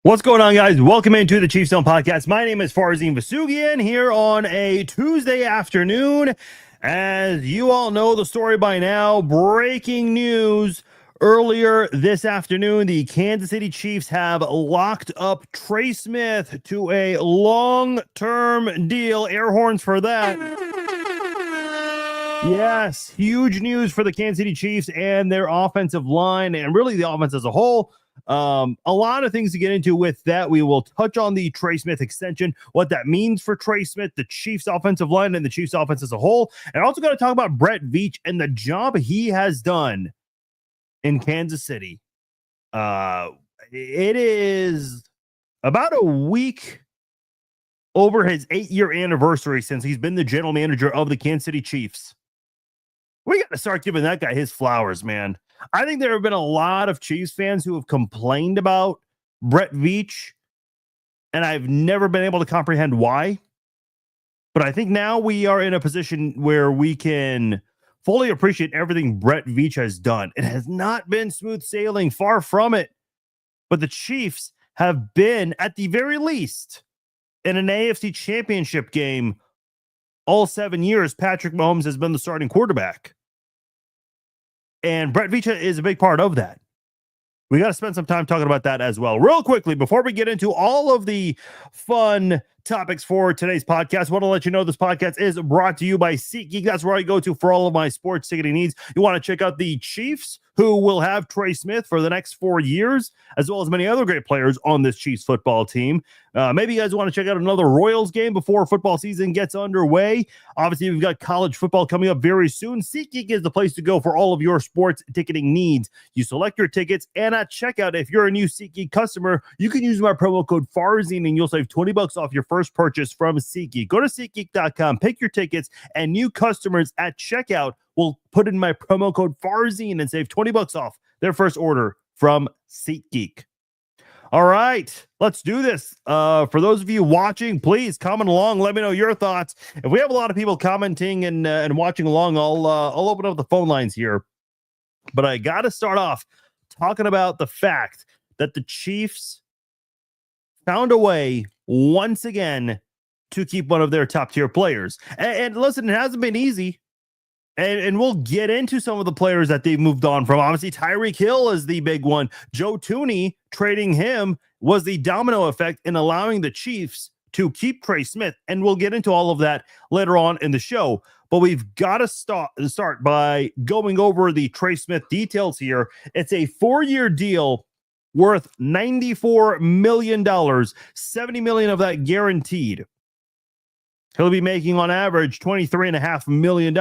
What's going on, guys? Welcome into the Chiefs Zone Podcast. My name is Farzin Vasugian here on a Tuesday afternoon. As you all know the story by now, breaking news earlier this afternoon, the Kansas City Chiefs have locked up Trey Smith to a long-term deal. Air horns for that. Yes, huge news for the Kansas City Chiefs and their offensive line, and really the offense as a whole. A lot of things to get into with that. We will touch on the Trey Smith extension, what that means for Trey Smith, the Chiefs offensive line, and the Chiefs offense as a whole. And also going to talk about Brett Veach and the job he has done in Kansas City. It is about a week over his 8-year anniversary since he's been the general manager of the Kansas City Chiefs. We got to start giving that guy his flowers, man. I think there have been a lot of Chiefs fans who have complained about Brett Veach, and I've never been able to comprehend why. But I think now we are in a position where we can fully appreciate everything Brett Veach has done. It has not been smooth sailing, far from it. But the Chiefs have been, at the very least, in an AFC championship game all 7 years. Patrick Mahomes has been the starting quarterback. And Brett Veach is a big part of that. We got to spend some time talking about that as well. Real quickly, before we get into all of the fun topics for today's podcast, I want to let you know this podcast is brought to you by SeatGeek. That's where I go to for all of my sports ticketing needs. You want to check out the Chiefs, who will have Trey Smith for the next 4 years, as well as many other great players on this Chiefs football team. Maybe you guys want to check out another Royals game before football season gets underway. Obviously, we've got college football coming up very soon. SeatGeek is the place to go for all of your sports ticketing needs. You select your tickets, and at checkout, if you're a new SeatGeek customer, you can use my promo code FARZIN, and you'll save $20 off your first purchase from SeatGeek. Go to SeatGeek.com, pick your tickets, and new customers at checkout will put in my promo code FARZIN and save $20 off their first order from SeatGeek. All right, let's do this. For those of you watching, please comment along. Let me know your thoughts. If we have a lot of people commenting and watching along, I'll open up the phone lines here. But I got to start off talking about the fact that the Chiefs found a way once again to keep one of their top tier players. And listen, it hasn't been easy. And we'll get into some of the players that they've moved on from. Obviously, Tyreek Hill is the big one. Joe Thuney, trading him was the domino effect in allowing the Chiefs to keep Trey Smith. And we'll get into all of that later on in the show. But we've got to start by going over the Trey Smith details here. It's a 4-year deal worth $94 million, $70 million of that guaranteed. He'll be making on average $23.5 million.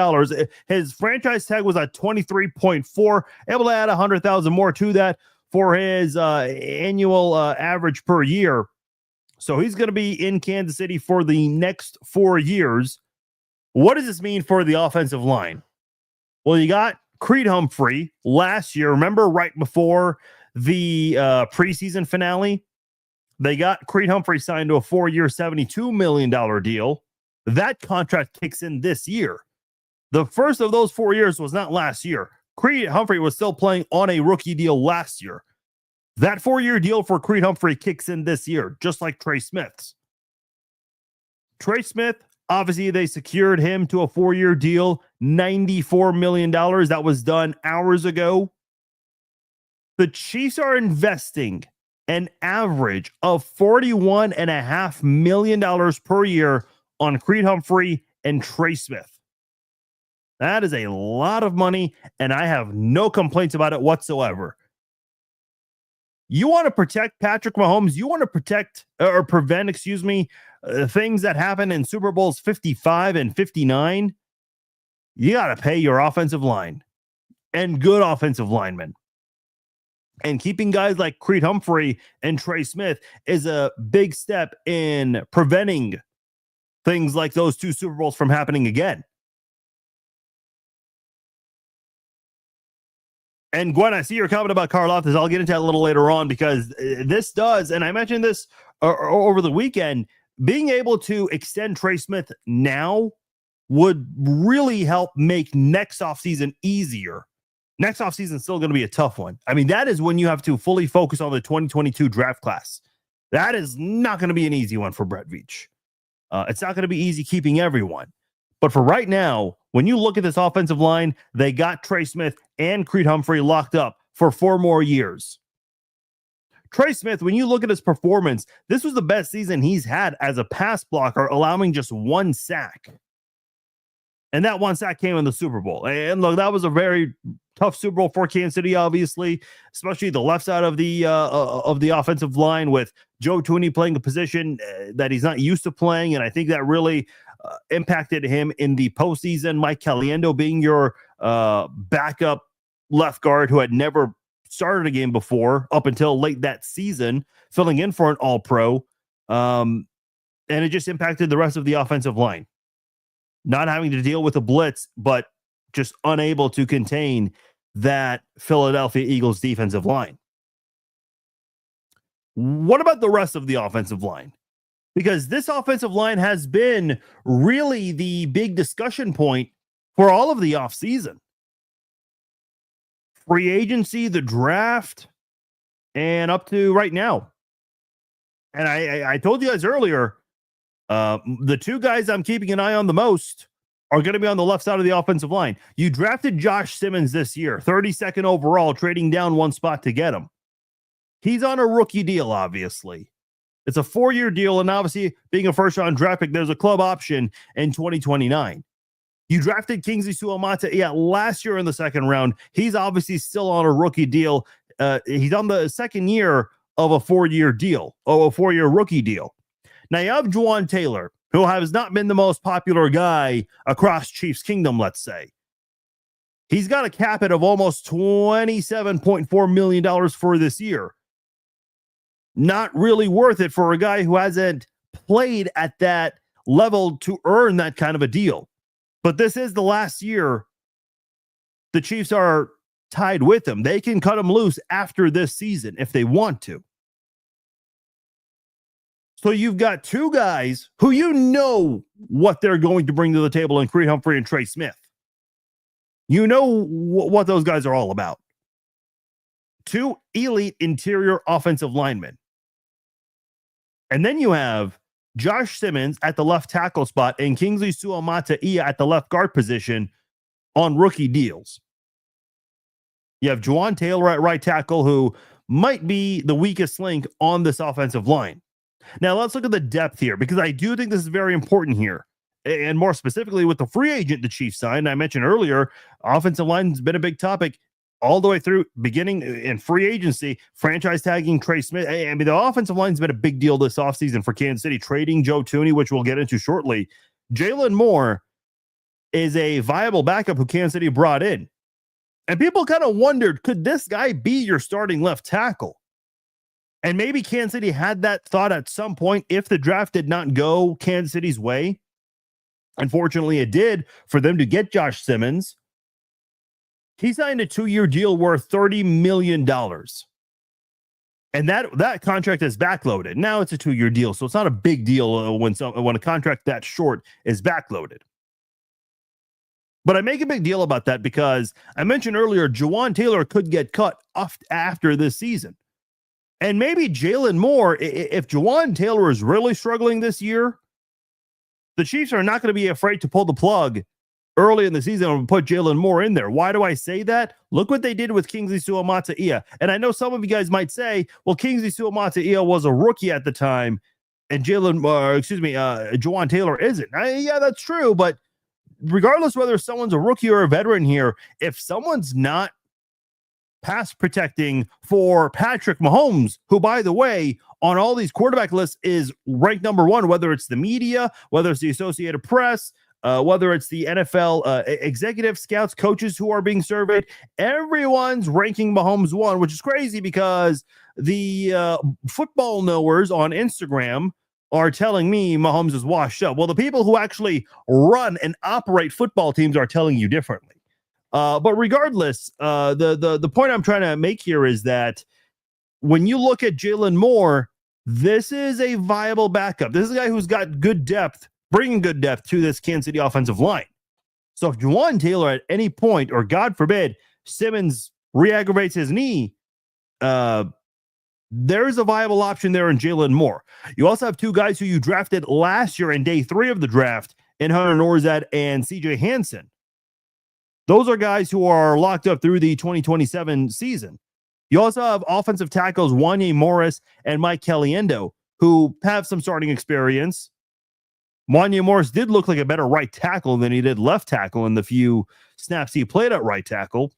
His franchise tag was at 23.4, able to add 100,000 more to that for his annual average per year. So he's going to be in Kansas City for the next 4 years. What does this mean for the offensive line? Well, you got Creed Humphrey last year. Remember right before the preseason finale, they got Creed Humphrey signed to a 4-year, $72 million deal. That contract kicks in this year. The first of those 4 years was not last year. Creed Humphrey was still playing on a rookie deal last year. That 4-year deal for Creed Humphrey kicks in this year, just like Trey Smith's. Trey Smith, obviously, they secured him to a 4-year deal, $94 million. That was done hours ago. The Chiefs are investing an average of $41.5 million per year on Creed Humphrey and Trey Smith. That is a lot of money, and I have no complaints about it whatsoever. You want to protect Patrick Mahomes, you want to protect or prevent, things that happen in Super Bowls 55 and 59, you got to pay your offensive line and good offensive linemen. And keeping guys like Creed Humphrey and Trey Smith is a big step in preventing things like those 2 Super Bowls from happening again. And Gwen, I see your comment about Karlaftis. I'll get into that a little later on because this does, and I mentioned this over the weekend, being able to extend Trey Smith now would really help make next offseason easier. Next offseason is still going to be a tough one. I mean, that is when you have to fully focus on the 2022 draft class. That is not going to be an easy one for Brett Veach. It's not going to be easy keeping everyone. But for right now, when you look at this offensive line, they got Trey Smith and Creed Humphrey locked up for 4 more years. Trey Smith, when you look at his performance, this was the best season he's had as a pass blocker, allowing just 1 sack. And that 1 sack came in the Super Bowl. And look, that was a very tough Super Bowl for Kansas City, obviously, especially the left side of the offensive line with Joe Thuney playing a position that he's not used to playing. And I think that really impacted him in the postseason. Mike Caliendo being your backup left guard who had never started a game before up until late that season, filling in for an All-Pro. And it just impacted the rest of the offensive line. Not having to deal with a blitz, but just unable to contain that Philadelphia Eagles defensive line. What about the rest of the offensive line? Because this offensive line has been really the big discussion point for all of the offseason. Free agency, the draft, and up to right now. And I told you guys earlier, the 2 guys I'm keeping an eye on the most are going to be on the left side of the offensive line. You drafted Josh Simmons this year, 32nd overall, trading down 1 spot to get him. He's on a rookie deal, obviously. It's a 4-year deal, and obviously, being a first-round draft pick, there's a club option in 2029. You drafted Kingsley Suamataia last year in the 2nd round. He's obviously still on a rookie deal. He's on the 2nd year of a 4-year deal, or a 4-year rookie deal. Now, you have Juwan Taylor, who has not been the most popular guy across Chiefs Kingdom, let's say. He's got a cap hit of almost $27.4 million for this year. Not really worth it for a guy who hasn't played at that level to earn that kind of a deal. But this is the last year the Chiefs are tied with him. They can cut him loose after this season if they want to. So you've got 2 guys who you know what they're going to bring to the table in Creed Humphrey and Trey Smith. You know what those guys are all about. 2 elite interior offensive linemen. And then you have Josh Simmons at the left tackle spot and Kingsley Suamataia at the left guard position on rookie deals. You have Juwan Taylor at right tackle, who might be the weakest link on this offensive line. Now, let's look at the depth here, because I do think this is very important here. And more specifically, with the free agent the Chiefs signed, I mentioned earlier, offensive line has been a big topic all the way through, beginning in free agency, franchise tagging Trey Smith. I mean, the offensive line has been a big deal this offseason for Kansas City, trading Joe Thuney, which we'll get into shortly. Jalen Moore is a viable backup who Kansas City brought in. And people kind of wondered, could this guy be your starting left tackle? And maybe Kansas City had that thought at some point if the draft did not go Kansas City's way. Unfortunately, it did for them to get Josh Simmons. He signed a 2-year deal worth $30 million. And that contract is backloaded. Now it's a 2-year deal, so it's not a big deal when a contract that short is backloaded. But I make a big deal about that because I mentioned earlier, Juwan Taylor could get cut after this season. And maybe Jalen Moore, if Juwan Taylor is really struggling this year, the Chiefs are not going to be afraid to pull the plug early in the season and put Jalen Moore in there. Why do I say that? Look what they did with Kingsley Suamataia. And I know some of you guys might say, well, Kingsley Suamataia was a rookie at the time, and Juwan Taylor isn't. Yeah, that's true. But regardless whether someone's a rookie or a veteran here, if someone's not pass protecting for Patrick Mahomes, who, by the way, on all these quarterback lists is ranked number 1, whether it's the media, whether it's the Associated Press, whether it's the NFL executive scouts, coaches who are being surveyed, everyone's ranking Mahomes 1, which is crazy because the football knowers on Instagram are telling me Mahomes is washed up. Well, the people who actually run and operate football teams are telling you differently. But regardless, the point I'm trying to make here is that when you look at Jalen Moore, this is a viable backup. This is a guy who's got good depth, bringing good depth to this Kansas City offensive line. So if Juwan Taylor at any point, or God forbid, Simmons re-aggravates his knee, there's a viable option there in Jalen Moore. You also have two guys who you drafted last year in day 3 of the draft in Hunter Norzad and CJ Hansen. Those are guys who are locked up through the 2027 season. You also have offensive tackles Wanye Morris and Mike Caliendo, who have some starting experience. Wanye Morris did look like a better right tackle than he did left tackle in the few snaps he played at right tackle.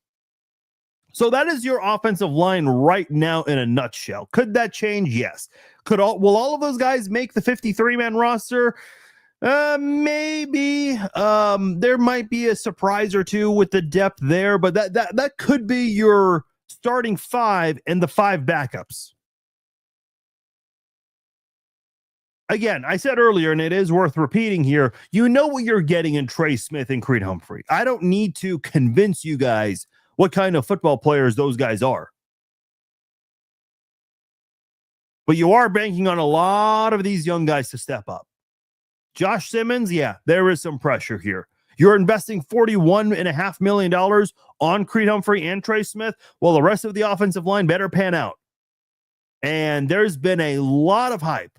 So that is your offensive line right now in a nutshell. Could that change? Yes. Will all of those guys make the 53-man roster? Maybe. There might be a surprise or two with the depth there, but that could be your starting 5 and the 5 backups. Again, I said earlier, and it is worth repeating here, you know what you're getting in Trey Smith and Creed Humphrey. I don't need to convince you guys what kind of football players those guys are. But you are banking on a lot of these young guys to step up. Josh Simmons, yeah, there is some pressure here. You're investing $41.5 million on Creed Humphrey and Trey Smith, while the rest of the offensive line better pan out. And there's been a lot of hype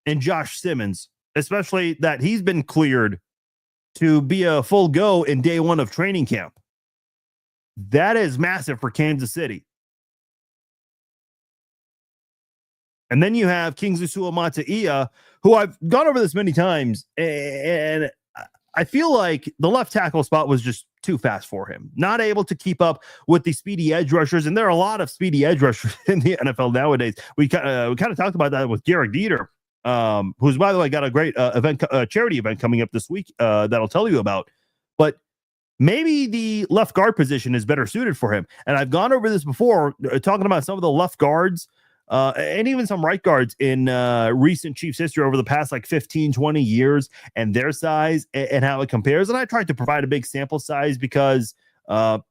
in Josh Simmons, especially that he's been cleared to be a full go in day 1 of training camp. That is massive for Kansas City. And then you have Kingsley Suamataia, who I've gone over this many times, and I feel like the left tackle spot was just too fast for him. Not able to keep up with the speedy edge rushers, and there are a lot of speedy edge rushers in the NFL nowadays. We kind of talked about that with Garrett Dieter, who's, by the way, got a great charity event coming up this week that I'll tell you about. But maybe the left guard position is better suited for him. And I've gone over this before, talking about some of the left guards and even some right guards in recent Chiefs history over the past like 15, 20 years, and their size and how it compares. And I tried to provide a big sample size because, the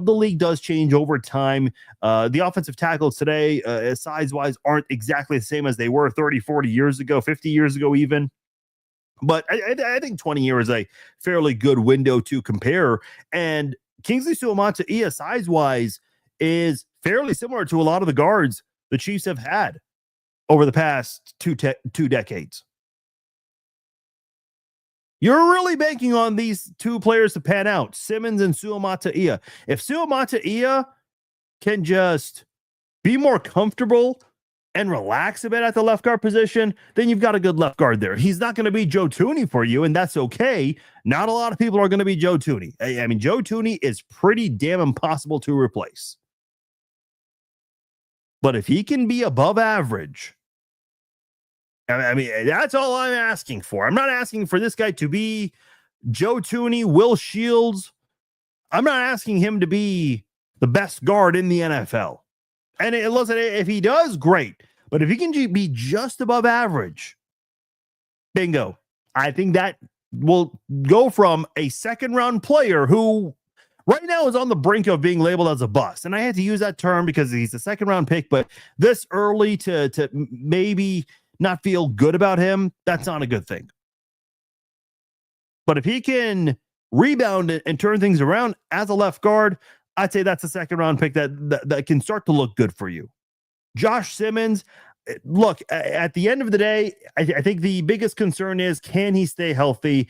league does change over time. The offensive tackles today, size-wise, aren't exactly the same as they were 30, 40 years ago, 50 years ago even. But I think 20 years is a fairly good window to compare. And Kingsley Suamataia, size-wise, is fairly similar to a lot of the guards the Chiefs have had over the past two decades. You're really banking on these two players to pan out, Simmons and Suamataia. If Suamataia can just be more comfortable and relax a bit at the left guard position, then you've got a good left guard there. He's not going to be Joe Thuney for you, and that's okay. Not a lot of people are going to be Joe Thuney. I mean, Joe Thuney is pretty damn impossible to replace. But if he can be above average, I mean, that's all I'm asking for. I'm not asking for this guy to be Joe Thuney, Will Shields. I'm not asking him to be the best guard in the NFL. And listen, if he does, great. But if he can be just above average, bingo. I think that will go from a second-round player who right now is on the brink of being labeled as a bust. And I had to use that term because he's a second-round pick, but this early to maybe not feel good about him, that's not a good thing. But if he can rebound and turn things around as a left guard, I'd say that's a second-round pick that can start to look good for you. Josh Simmons, look, at the end of the day, I think the biggest concern is, can he stay healthy?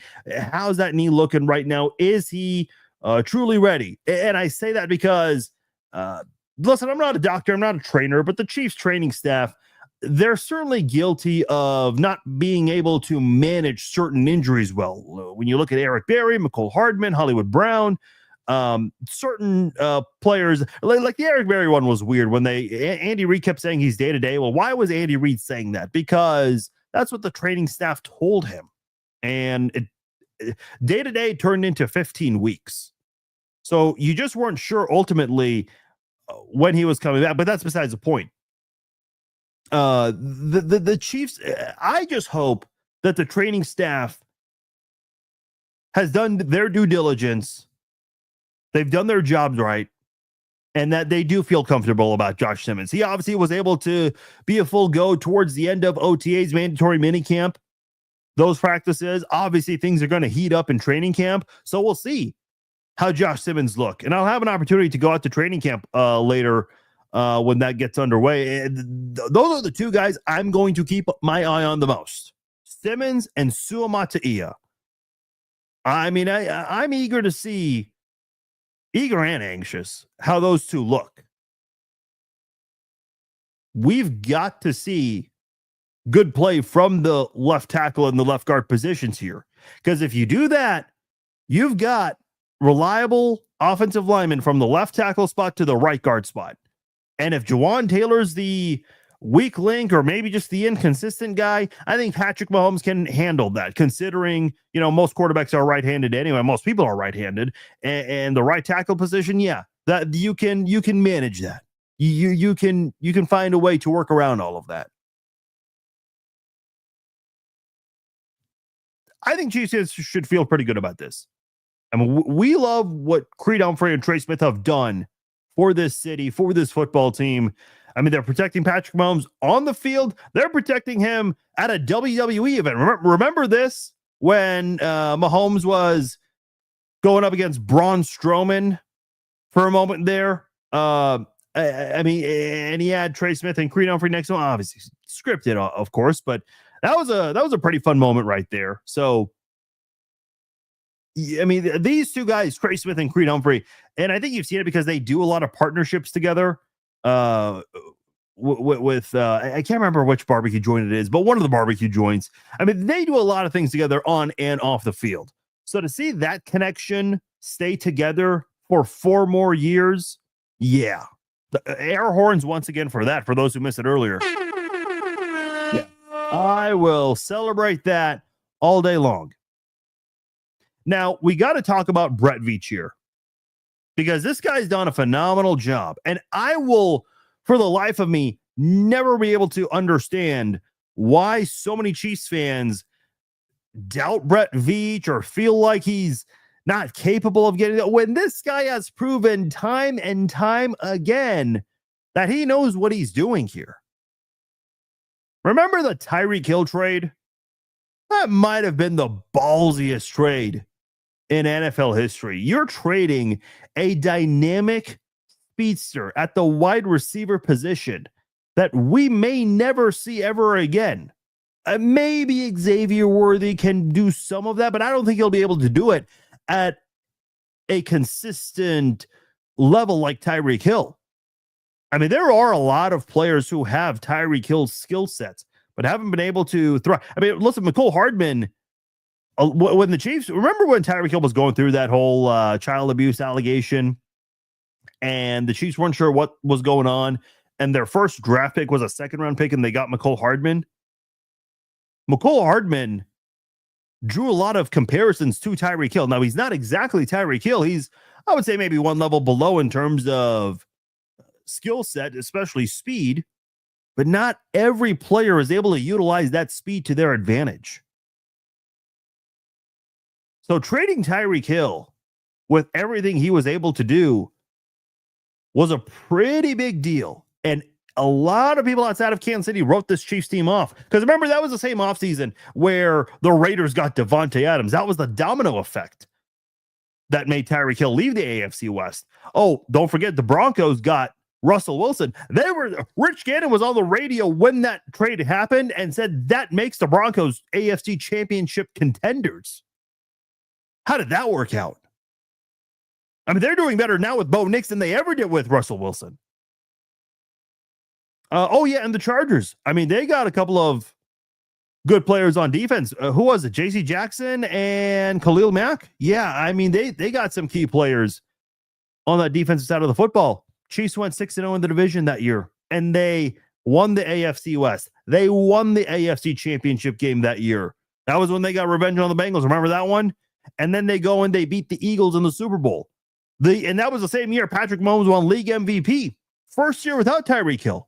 How's that knee looking right now? Is he truly ready? And I say that because, listen, I'm not a doctor, I'm not a trainer, but the Chiefs training staff, they're certainly guilty of not being able to manage certain injuries well. When you look at Eric Berry, McCole Hardman, Hollywood Brown, certain players, like the Eric Berry one was weird when Andy Reid kept saying he's day-to-day. Well, why was Andy Reid saying that? Because that's what the training staff told him. And day-to-day turned into 15 weeks. So you just weren't sure ultimately when he was coming back, but that's besides the point. The Chiefs, I just hope that the training staff has done their due diligence. They've done their jobs right, and that they do feel comfortable about Josh Simmons. He obviously was able to be a full go towards the end of OTA's mandatory minicamp. Those practices, obviously things are going to heat up in training camp, so we'll see how Josh Simmons look. And I'll have an opportunity to go out to training camp later when that gets underway. Those are the two guys I'm going to keep my eye on the most. Simmons and Suamataia. I mean, I'm eager to see, eager and anxious, how those two look. We've got to see good play from the left tackle and the left guard positions here. Because if you do that, you've got reliable offensive linemen from the left tackle spot to the right guard spot. And if Jawan Taylor's the weak link or maybe just the inconsistent guy, I think Patrick Mahomes can handle that, considering, most quarterbacks are right-handed anyway. Most people are right-handed, and the right tackle position, yeah, that you can manage that. You can find a way to work around all of that. I think Chiefs fans should feel pretty good about this. I mean, we love what Creed Humphrey and Trey Smith have done for this city, for this football team. I mean, they're protecting Patrick Mahomes on the field. They're protecting him at a WWE event. Remember this when Mahomes was going up against Braun Strowman for a moment there? I mean, and he had Trey Smith and Creed Humphrey next to him. Obviously scripted, of course, but that was a pretty fun moment right there. So, I mean, these two guys, Trey Smith and Creed Humphrey, and I think you've seen it because they do a lot of partnerships together. With I can't remember which barbecue joint it is, but one of the barbecue joints. I mean, they do a lot of things together on and off the field. So to see that connection stay together for 4 more years, yeah. The air horns once again for that, for those who missed it earlier. Yeah. I will celebrate that all day long. Now, we got to talk about Brett Veach here, because this guy's done a phenomenal job. And I will, for the life of me, never be able to understand why so many Chiefs fans doubt Brett Veach or feel like he's not capable of getting it, when this guy has proven time and time again that he knows what he's doing here. Remember the Tyreek Hill trade? That might have been the ballsiest trade in NFL history. You're trading a dynamic speedster at the wide receiver position that we may never see ever again. Maybe Xavier Worthy can do some of that, but I don't think he'll be able to do it at a consistent level like Tyreek Hill. I mean, there are a lot of players who have Tyreek Hill's skill sets, but haven't been able to thrive. I mean, listen, McCole Hardman, when the Chiefs, remember when Tyreek Hill was going through that whole child abuse allegation, and the Chiefs weren't sure what was going on, and their first draft pick was a second-round pick, and they got McCole Hardman? McCole Hardman drew a lot of comparisons to Tyreek Hill. Now, he's not exactly Tyreek Hill. He's, I would say, maybe one level below in terms of skill set, especially speed, but not every player is able to utilize that speed to their advantage. So trading Tyreek Hill with everything he was able to do was a pretty big deal. And a lot of people outside of Kansas City wrote this Chiefs team off. Because remember, that was the same offseason where the Raiders got Devontae Adams. That was the domino effect that made Tyreek Hill leave the AFC West. Oh, don't forget, the Broncos got Russell Wilson. Rich Gannon was on the radio when that trade happened and said that makes the Broncos AFC Championship contenders. How did that work out? I mean, they're doing better now with Bo Nix than they ever did with Russell Wilson. Oh, yeah, and the Chargers. I mean, they got a couple of good players on defense. Who was it? J.C. Jackson and Khalil Mack? Yeah, I mean, they got some key players on that defensive side of the football. Chiefs went 6-0 in the division that year, and they won the AFC West. They won the AFC Championship game that year. That was when they got revenge on the Bengals. Remember that one? And then they go and they beat the Eagles in the Super Bowl. And that was the same year Patrick Mahomes won league MVP. First year without Tyreek Hill.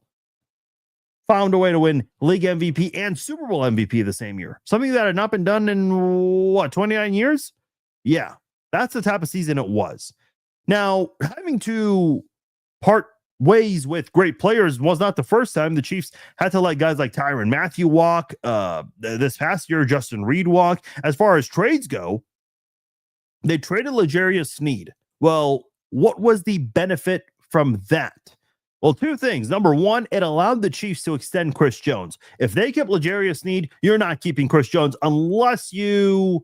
Found a way to win league MVP and Super Bowl MVP the same year. Something that had not been done in, 29 years? Yeah, that's the type of season it was. Now, having to part ways with great players was not the first time the Chiefs had to let guys like Tyrann Mathieu walk. This past year, Justin Reed walk. As far as trades go, they traded L'Jarius Sneed. Well, what was the benefit from that? Well, two things. Number one, it allowed the Chiefs to extend Chris Jones. If they kept L'Jarius Sneed, you're not keeping Chris Jones unless you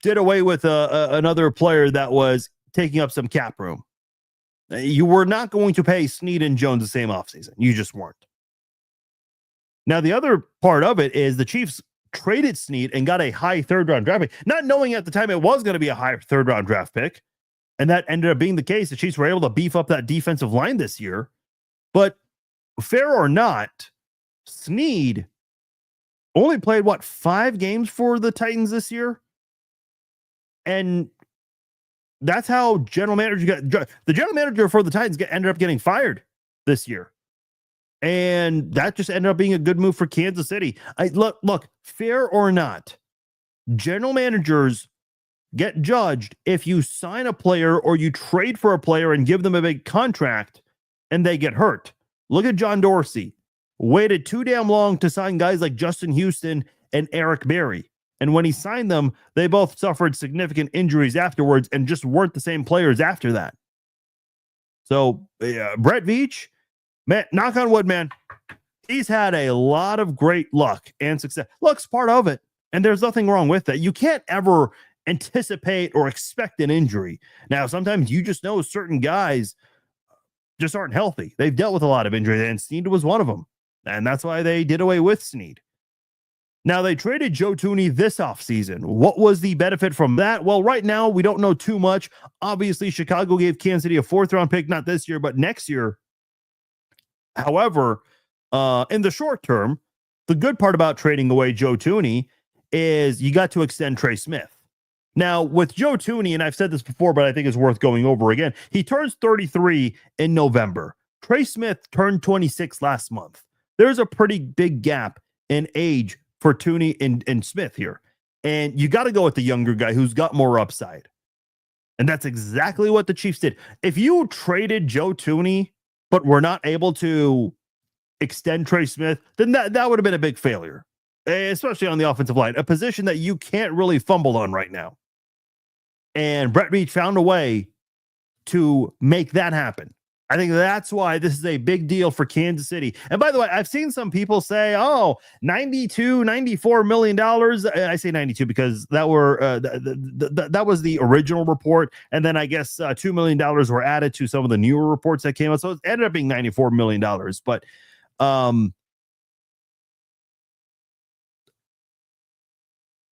did away with another player that was taking up some cap room. You were not going to pay Sneed and Jones the same offseason. You just weren't. Now, the other part of it is the Chiefs traded Sneed and got a high third-round draft pick, not knowing at the time it was going to be a high third-round draft pick. And that ended up being the case. The Chiefs were able to beef up that defensive line this year. But fair or not, Sneed only played, 5 games for the Titans this year? And that's how the general manager for the Titans ended up getting fired this year. And that just ended up being a good move for Kansas City. Look, fair or not, general managers get judged if you sign a player or you trade for a player and give them a big contract and they get hurt. Look at John Dorsey. Waited too damn long to sign guys like Justin Houston and Eric Berry. And when he signed them, they both suffered significant injuries afterwards and just weren't the same players after that. So, Brett Veach, man, knock on wood, man, he's had a lot of great luck and success. Luck's part of it, and there's nothing wrong with that. You can't ever anticipate or expect an injury. Now, sometimes you just know certain guys just aren't healthy. They've dealt with a lot of injuries, and Sneed was one of them. And that's why they did away with Sneed. Now, they traded Joe Thuney this offseason. What was the benefit from that? Well, right now, we don't know too much. Obviously, Chicago gave Kansas City a 4th-round pick, not this year, but next year. However, in the short term, the good part about trading away Joe Thuney is you got to extend Trey Smith. Now, with Joe Thuney, and I've said this before, but I think it's worth going over again, he turns 33 in November. Trey Smith turned 26 last month. There's a pretty big gap in age for Thuney and Smith here. And you got to go with the younger guy who's got more upside. And that's exactly what the Chiefs did. If you traded Joe Thuney, but were not able to extend Trey Smith, then that would have been a big failure, especially on the offensive line, a position that you can't really fumble on right now. And Brett Veach found a way to make that happen. I think that's why this is a big deal for Kansas City. And by the way, I've seen some people say, $94 million. I say 92 because that was the original report. And then I guess $2 million were added to some of the newer reports that came out. So it ended up being $94 million. But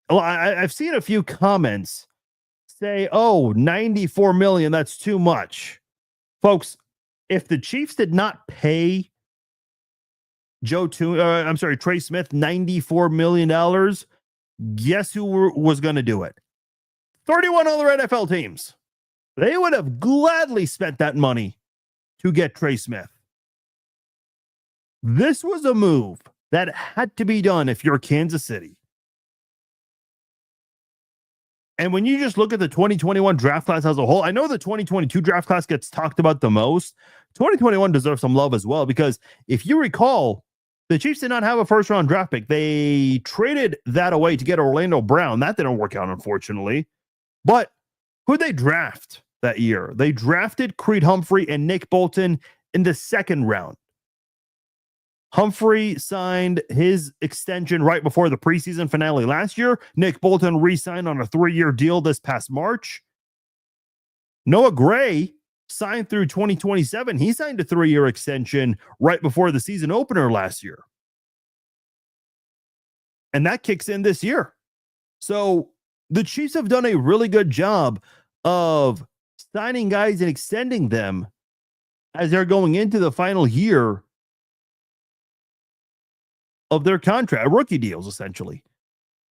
I've seen a few comments say, 94 million, that's too much. Folks, if the Chiefs did not pay Trey Smith $94 million, guess who was going to do it? 31 other NFL teams. They would have gladly spent that money to get Trey Smith. This was a move that had to be done if you're Kansas City. And when you just look at the 2021 draft class as a whole, I know the 2022 draft class gets talked about the most. 2021 deserves some love as well, because if you recall, the Chiefs did not have a 1st-round draft pick. They traded that away to get Orlando Brown. That didn't work out, unfortunately. But who'd they draft that year? They drafted Creed Humphrey and Nick Bolton in the 2nd round. Humphrey signed his extension right before the preseason finale last year. Nick Bolton re-signed on a 3-year deal this past March. Noah Gray signed through 2027. He signed a 3-year extension right before the season opener last year. And that kicks in this year. So the Chiefs have done a really good job of signing guys and extending them as they're going into the final year of their contract, rookie deals, essentially.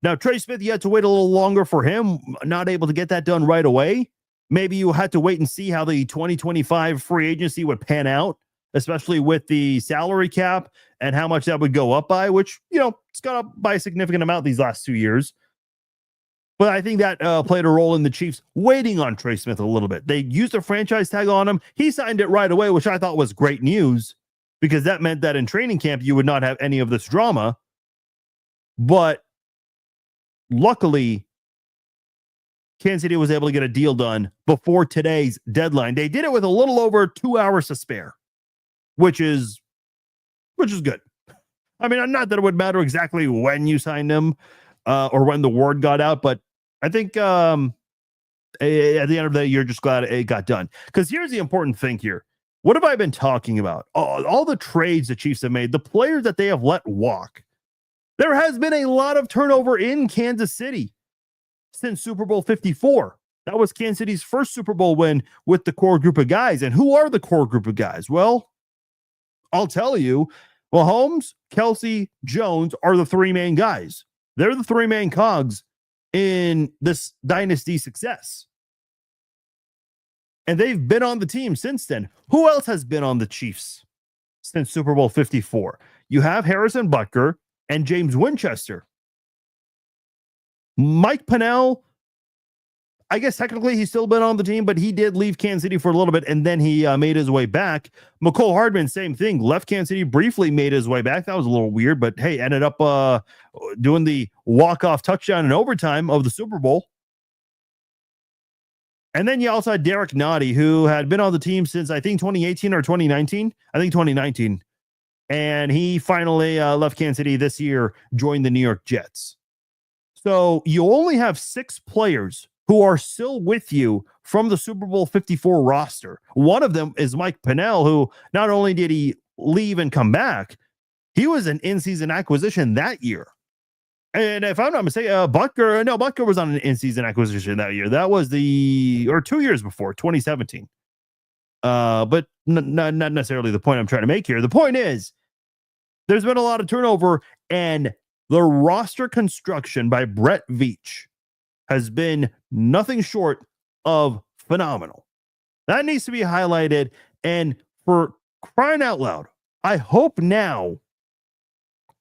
Now, Trey Smith, you had to wait a little longer for him, not able to get that done right away. Maybe you had to wait and see how the 2025 free agency would pan out, especially with the salary cap and how much that would go up by, which, it's gone up by a significant amount these last 2 years. But I think that played a role in the Chiefs waiting on Trey Smith a little bit. They used a franchise tag on him. He signed it right away, which I thought was great news, because that meant that in training camp, you would not have any of this drama. But luckily, Kansas City was able to get a deal done before today's deadline. They did it with a little over 2 hours to spare, which is good. I mean, not that it would matter exactly when you signed him or when the word got out, but I think at the end of the day, you're just glad it got done. Because here's the important thing here. What have I been talking about? All the trades the Chiefs have made, the players that they have let walk. There has been a lot of turnover in Kansas City since Super Bowl 54. That was Kansas City's first Super Bowl win with the core group of guys. And who are the core group of guys? Well, I'll tell you, Mahomes, Kelsey, Jones are the three main guys. They're the three main cogs in this dynasty success. And they've been on the team since then. Who else has been on the Chiefs since Super Bowl 54? You have Harrison Butker and James Winchester. Mike Pennell, I guess technically he's still been on the team, but he did leave Kansas City for a little bit, and then he made his way back. McCole Hardman, same thing. Left Kansas City, briefly made his way back. That was a little weird, but hey, ended up doing the walk-off touchdown in overtime of the Super Bowl. And then you also had Derek Nottie, who had been on the team since, I think, 2018 or 2019. I think 2019. And he finally left Kansas City this year, joined the New York Jets. So you only have 6 players who are still with you from the Super Bowl 54 roster. One of them is Mike Pennell, who not only did he leave and come back, he was an in-season acquisition that year. And if I'm not mistaken, Butker was on an in-season acquisition that year. That was 2 years before, 2017. But not necessarily the point I'm trying to make here. The point is, there's been a lot of turnover, and the roster construction by Brett Veach has been nothing short of phenomenal. That needs to be highlighted. And for crying out loud, I hope now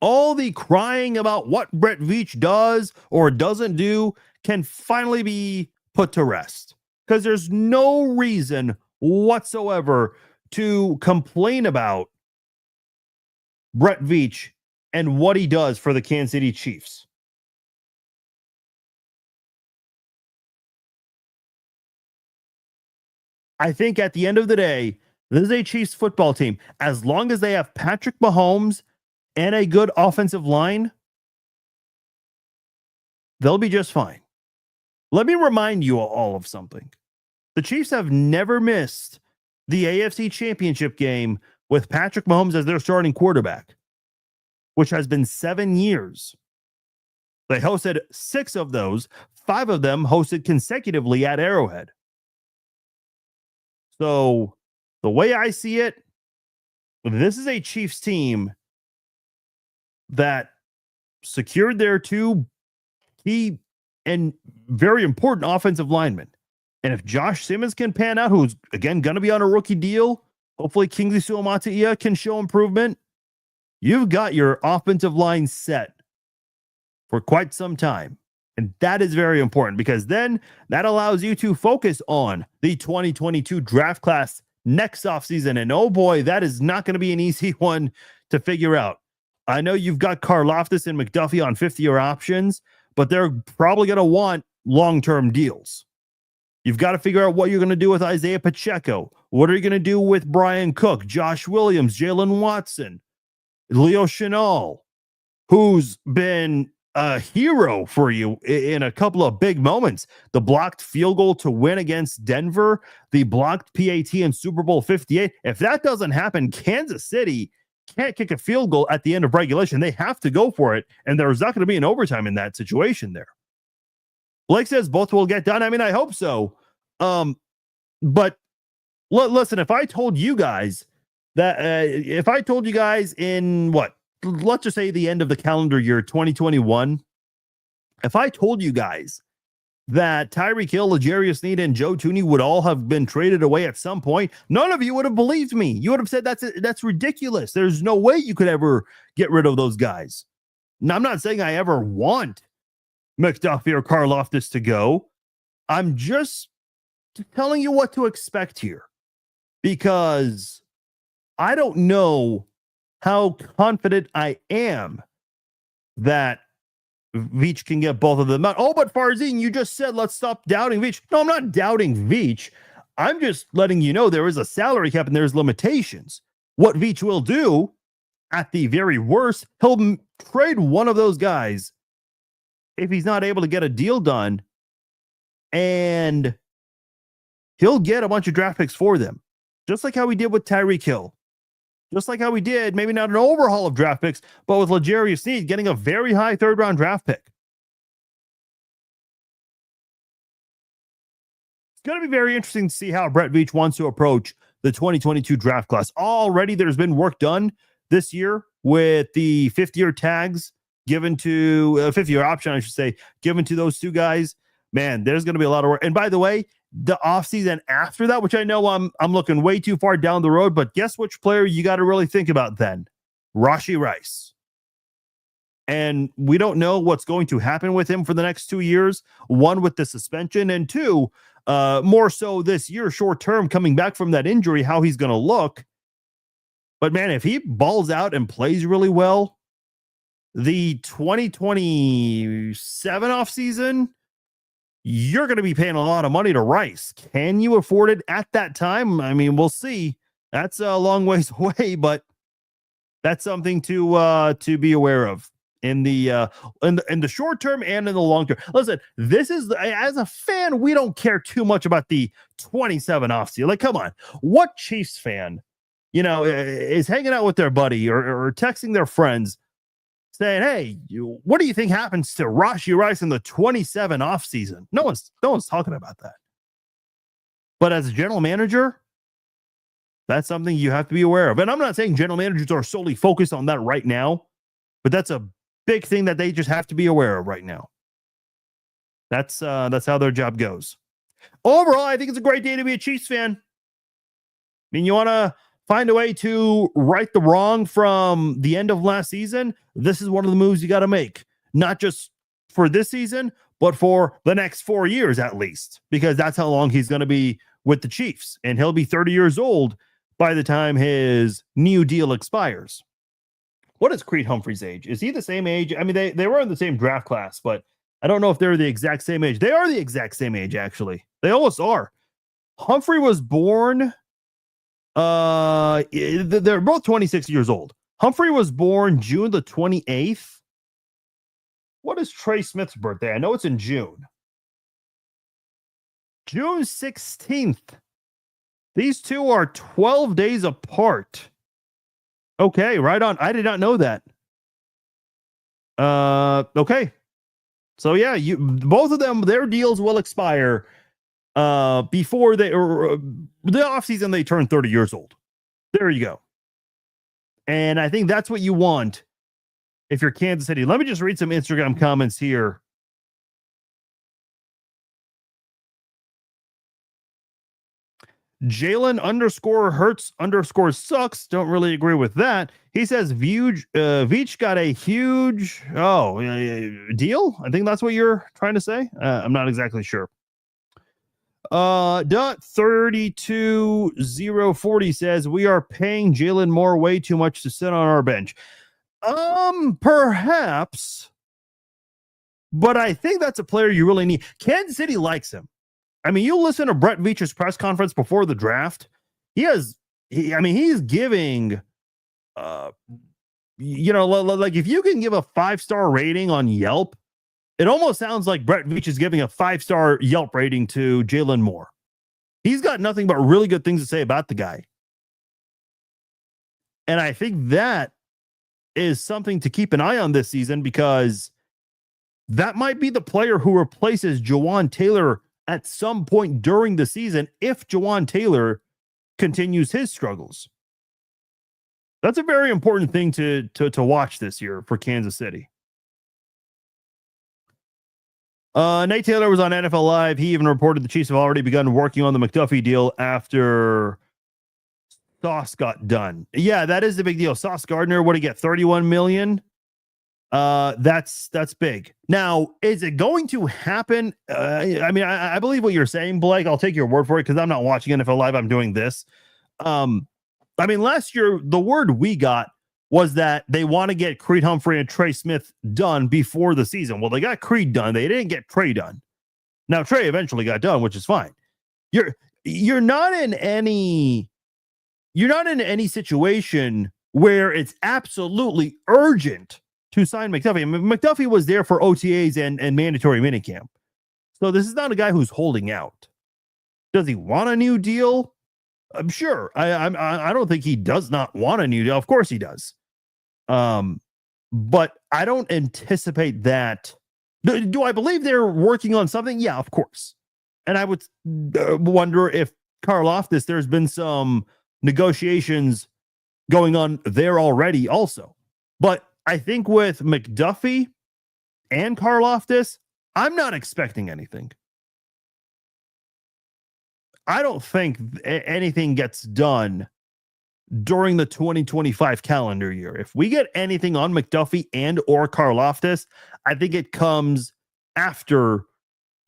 all the crying about what Brett Veach does or doesn't do can finally be put to rest. Because there's no reason whatsoever to complain about Brett Veach and what he does for the Kansas City Chiefs. I think at the end of the day, this is a Chiefs football team. As long as they have Patrick Mahomes and a good offensive line, they'll be just fine. Let me remind you all of something. The Chiefs have never missed the AFC Championship game with Patrick Mahomes as their starting quarterback, which has been 7 years. They hosted 6 of those, 5 of them hosted consecutively at Arrowhead. So the way I see it, this is a Chiefs team that secured their 2 key and very important offensive linemen. And if Josh Simmons can pan out, who's, again, going to be on a rookie deal, hopefully Kingsley Suamataia can show improvement, you've got your offensive line set for quite some time. And that is very important, because then that allows you to focus on the 2022 draft class next offseason. And oh boy, that is not going to be an easy one to figure out. I know you've got Karlaftis and McDuffie on 50-year options, but they're probably going to want long-term deals. You've got to figure out what you're going to do with Isaiah Pacheco. What are you going to do with Brian Cook, Josh Williams, Jalen Watson, Leo Chenal, who's been a hero for you in a couple of big moments? The blocked field goal to win against Denver, the blocked PAT in Super Bowl 58. If that doesn't happen, Kansas City can't kick a field goal at the end of regulation. They have to go for it, and there's not going to be an overtime in that situation there. Blake says both will get done. I mean, I hope so. But listen, if I told you guys that, in let's just say the end of the calendar year 2021, if I told you guys that Tyreek Hill, L'Jarius Sneed, and Joe Thuney would all have been traded away at some point, none of you would have believed me. You would have said that's ridiculous. There's no way you could ever get rid of those guys. Now, I'm not saying I ever want McDuffie or Karlaftis to go. I'm just telling you what to expect here, because I don't know how confident I am that Veach can get both of them out. Oh, but Farzine, you just said let's stop doubting Veach. No, I'm not doubting Veach. I'm just letting you know there is a salary cap and there's limitations. What Veach will do, at the very worst, he'll trade one of those guys if he's not able to get a deal done, and he'll get a bunch of draft picks for them, just like how we did with Tyreek Hill. Just like how we did, maybe not an overhaul of draft picks, but with L'Jarius Sneed getting a very high third-round draft pick. It's going to be very interesting to see how Brett Veach wants to approach the 2022 draft class. Already there's been work done this year with the fifth-year tags given to, fifth-year option, I should say, given to those two guys. Man, there's going to be a lot of work. And by the way, the offseason after that, which I know I'm looking way too far down the road, but guess which player you got to really think about then? Rashee Rice. And we don't know what's going to happen with him for the next 2 years. One, with the suspension, and two, more so this year, short term, coming back from that injury, how he's going to look. But man, if he balls out and plays really well, the 2027 offseason, you're going to be paying a lot of money to Rice. Can you afford it at that time? I mean, we'll see. That's a long ways away, but that's something to be aware of in the short term and in the long term. Listen, this is, as a fan, we don't care too much about the 27 offseason. Like, come on, what Chiefs fan, is hanging out with their buddy or texting their friends saying, hey, what do you think happens to Rashee Rice in the 27 offseason? No one's talking about that. But as a general manager, that's something you have to be aware of. And I'm not saying general managers are solely focused on that right now, but that's a big thing that they just have to be aware of right now. That's how their job goes. Overall, I think it's a great day to be a Chiefs fan. I mean, you want to find a way to right the wrong from the end of last season. This is one of the moves you got to make, not just for this season, but for the next 4 years at least, because that's how long he's going to be with the Chiefs. And he'll be 30 years old by the time his new deal expires. What is Creed Humphrey's age? Is he the same age? I mean, they were in the same draft class, but I don't know if they're the exact same age. They are the exact same age, actually. They almost are. Humphrey was born... they're both 26 years old. Humphrey was born June the 28th. What is Trey Smith's birthday? I know it's in June. June 16th. These two are 12 days apart. Okay, right on. I did not know that. Okay. So yeah, both of them, their deals will expire before the offseason they turn 30 years old. There you go. And I think that's what you want if you're Kansas City. Let me just read some Instagram comments here. Jalen _Hurts _sucks. Don't really agree with that. He says Veach got a huge deal. I think that's what you're trying to say. I'm not exactly sure. .32040 says we are paying Jalen Moore way too much to sit on our bench. Perhaps, but I think that's a player you really need. Kansas City likes him. I mean, you listen to Brett Veach's press conference before the draft. He's giving, like if you can give a 5-star rating on Yelp, it almost sounds like Brett Veach is giving a 5-star Yelp rating to Jalen Moore. He's got nothing but really good things to say about the guy. And I think that is something to keep an eye on this season, because that might be the player who replaces Jawan Taylor at some point during the season if Jawan Taylor continues his struggles. That's a very important thing to watch this year for Kansas City. Nate Taylor was on NFL Live. He even reported the Chiefs have already begun working on the McDuffie deal after Sauce got done. Yeah, that is the big deal. Sauce Gardner, what did he get? $31 million. That's big. Now, is it going to happen? I believe what you're saying, Blake. I'll take your word for it because I'm not watching NFL Live. I'm doing this. Last year, the word we got was that they want to get Creed Humphrey and Trey Smith done before the season. Well, they got Creed done. They didn't get Trey done. Now, Trey eventually got done, which is fine. You're not in any situation where it's absolutely urgent to sign McDuffie. I mean, McDuffie was there for OTAs and mandatory minicamp. So this is not a guy who's holding out. Does he want a new deal? I'm sure. I don't think he does not want a new deal. Of course he does. But I don't anticipate that. Do I believe they're working on something? Yeah, of course. And I would wonder if Karlaftis, there's been some negotiations going on there already also. But I think with McDuffie and Karlaftis, I'm not expecting anything. I don't think anything gets done during the 2025 calendar year. If we get anything on McDuffie and or Karlaftis, I think it comes after,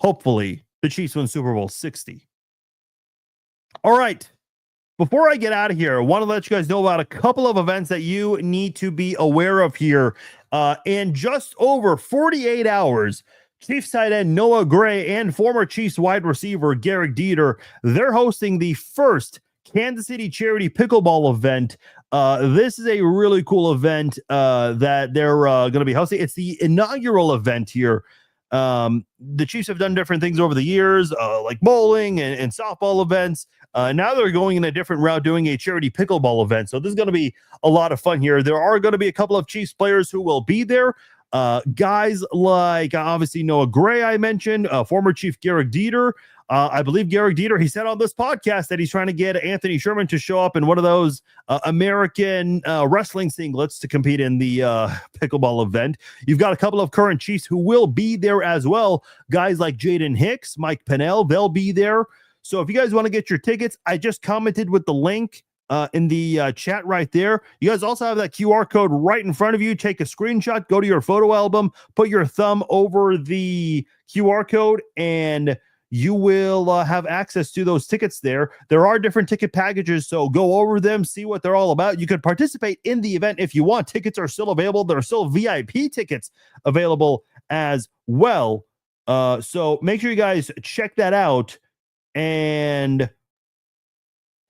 hopefully, the Chiefs win Super Bowl 60. All right. Before I get out of here, I want to let you guys know about a couple of events that you need to be aware of here. In just over 48 hours, Chiefs tight end Noah Gray and former Chiefs wide receiver Garrick Dieter, they're hosting the first Kansas City charity pickleball event. This is a really cool event that they're going to be hosting. It's the inaugural event here. The Chiefs have done different things over the years, like bowling and softball events. Now they're going in a different route, doing a charity pickleball event. So this is going to be a lot of fun here. There are going to be a couple of Chiefs players who will be there. Guys like obviously Noah Gray, I mentioned, former Chief Garrick Dieter. I believe Garrick Dieter, he said on this podcast that he's trying to get Anthony Sherman to show up in one of those American wrestling singlets to compete in the pickleball event. You've got a couple of current Chiefs who will be there as well. Guys like Jaden Hicks, Mike Pennell, they'll be there. So if you guys want to get your tickets, I just commented with the link in the chat right there. You guys also have that QR code right in front of you. Take a screenshot, go to your photo album, put your thumb over the QR code, and you will have access to those tickets there. There are different ticket packages, so go over them, see what they're all about. You could participate in the event if you want. Tickets are still available. There are still VIP tickets available as well. So make sure you guys check that out. And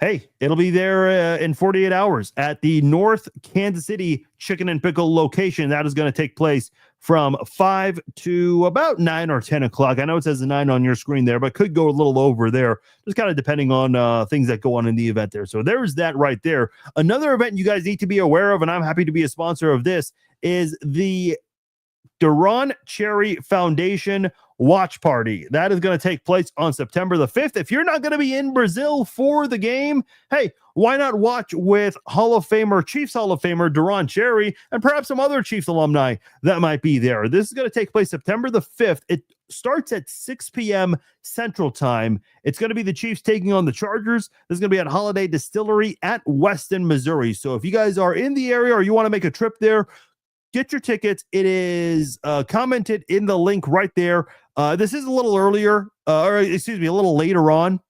hey, it'll be there in 48 hours at the North Kansas City Chicken and Pickle location. That is going to take place from 5 to about 9 or 10 o'clock. I know it says a 9 on your screen there, but could go a little over there, just kind of depending on things that go on in the event there. So there's that right there. Another event you guys need to be aware of, and I'm happy to be a sponsor of this, is the Duran Cherry Foundation watch party. That is going to take place on September the 5th. If you're not going to be in Brazil for the game, hey, why not watch with Chiefs Hall of Famer Duran Cherry and perhaps some other Chiefs alumni that might be there. This is going to take place September the 5th. It starts at 6 p.m. Central Time. It's going to be the Chiefs taking on the Chargers. This is going to be at Holiday Distillery at Weston, Missouri. So if you guys are in the area or you want to make a trip there, get your tickets. It is commented in the link right there. This is a little earlier, a little later on.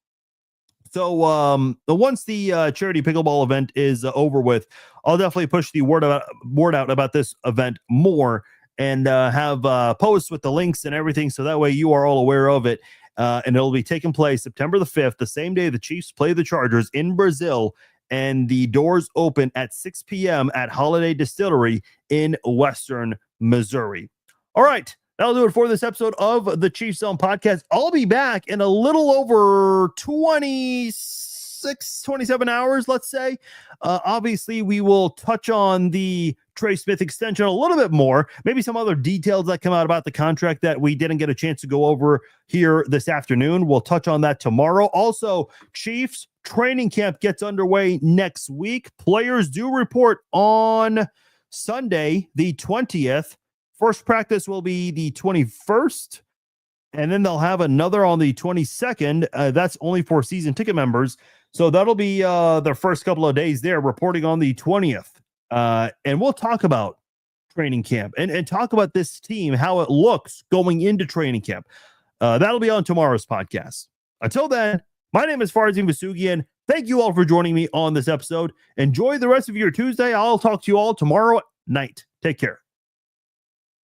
So once the charity pickleball event is over with, I'll definitely push the word out about this event more and have posts with the links and everything. So that way you are all aware of it. And it'll be taking place September the 5th, the same day the Chiefs play the Chargers in Brazil. And the doors open at 6 p.m. at Holiday Distillery in Western Missouri. All right, that'll do it for this episode of the Chiefs Zone podcast. I'll be back in a little over 27 hours, let's say. Obviously, we will touch on the Trey Smith extension a little bit more, maybe some other details that come out about the contract that we didn't get a chance to go over here this afternoon. We'll touch on that tomorrow. Also, Chiefs training camp gets underway next week. Players do report on Sunday, the 20th. First practice will be the 21st, and then they'll have another on the 22nd. That's only for season ticket members. So that'll be their first couple of days there, reporting on the 20th. And we'll talk about training camp and talk about this team, how it looks going into training camp. That'll be on tomorrow's podcast. Until then, my name is Farzin Vasugian. Thank you all for joining me on this episode. Enjoy the rest of your Tuesday. I'll talk to you all tomorrow night. Take care.